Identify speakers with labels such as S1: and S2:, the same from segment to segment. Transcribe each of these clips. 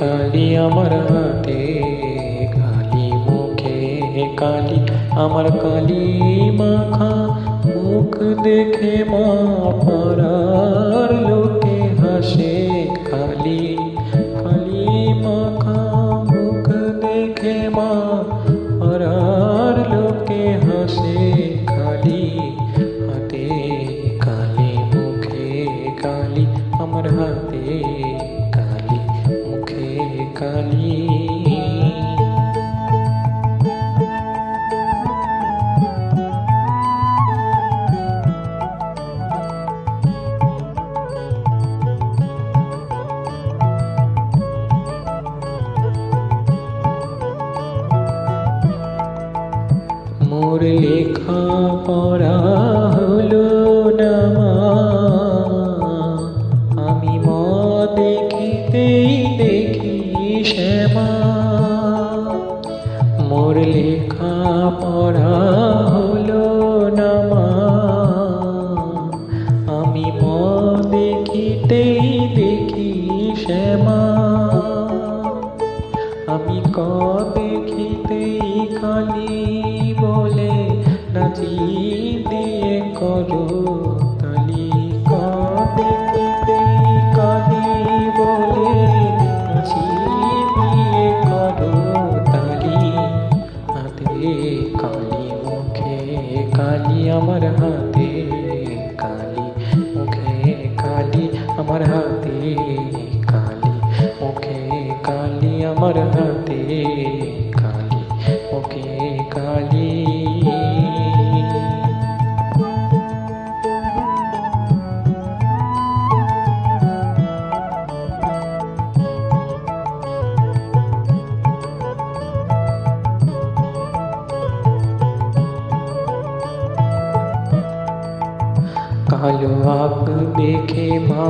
S1: কালি আমার হাতে কালি, মুখে কালি আমার কালি মাখা। মুখ দেখে মা পাড়ার লোকে হাসে কালি, কালি মাখা। মুখ দেখে মা পাড়ার লোকে হাসে কালি। হাতে কালি, মুখে কালি আমার হাতে কালি, মুখে কালি। মোর লেখা পড়া হলো না মা, আমি মা দেখিতেই দেখি শ্যামা। মোর লেখা পড়া হলো না মা, আমি মা দেখিতেই দেখি শ্যামা। আমি ক দেখিতেই কালি বলে নাচি দিয়ে করো তালি। ক দেখিতেই কালি বলে নাচি দিয়ে করো তালি। হাতে কালি, মুখে কালি আমার হাতে কালি, মুখে কালি আমার হাতে কালি, মুখে কালি আমার হাতে কালি, মুখে কালি। কালো আঁক দেখে মা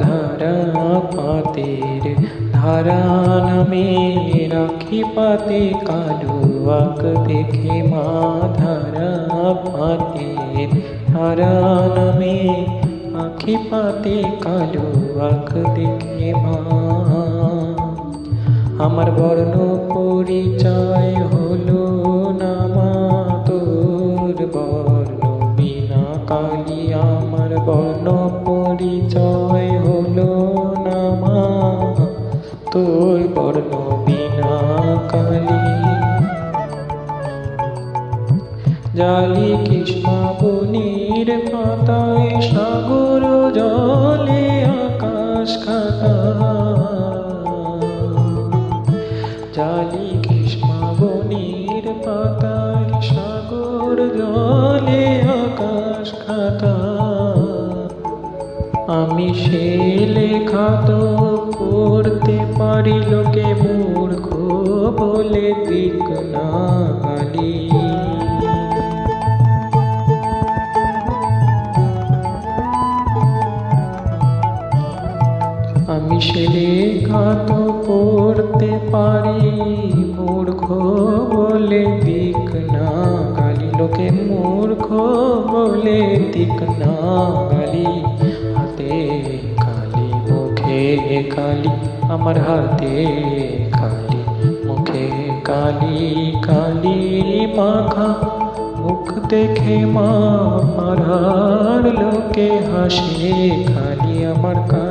S1: ধারা পাতের ধারা নামে রাখি পাতে। কালো আঁক দেখে মা ধারা পাতের ধারা নামে আঁখি পাতে। কালো আঁক দেখে মা আমার বর্ণ পরিচয় হলো না মা, তোর বর্ণ বিনা কালি আমার বর্ণ পরিচয় হলো না মা, তোর বর্ণ বিনা কালি। জালি কৃষ্ণাবনীর পাতায় সাগর জলে আকাশ খাতা। জালি কৃষ্ণাবনীর পাতায় সাগর জলে আকাশ খাতা। আমি সে লেখা তো পড়তে পারি, লোকে মূর্খ বলে দিক না গালি। আমি সে লেখা তো পড়তে পারি, মূর্খ বলে দিক না গালি। লোকে মূর্খ বলে দিক না গালি। হাতে কালি, মুখে কালি আমার হাতে কালি, মুখে কালি, কালি মাখা। মুখ দেখে মা পাড়ার লোকে হাসে কালি আমার কালি।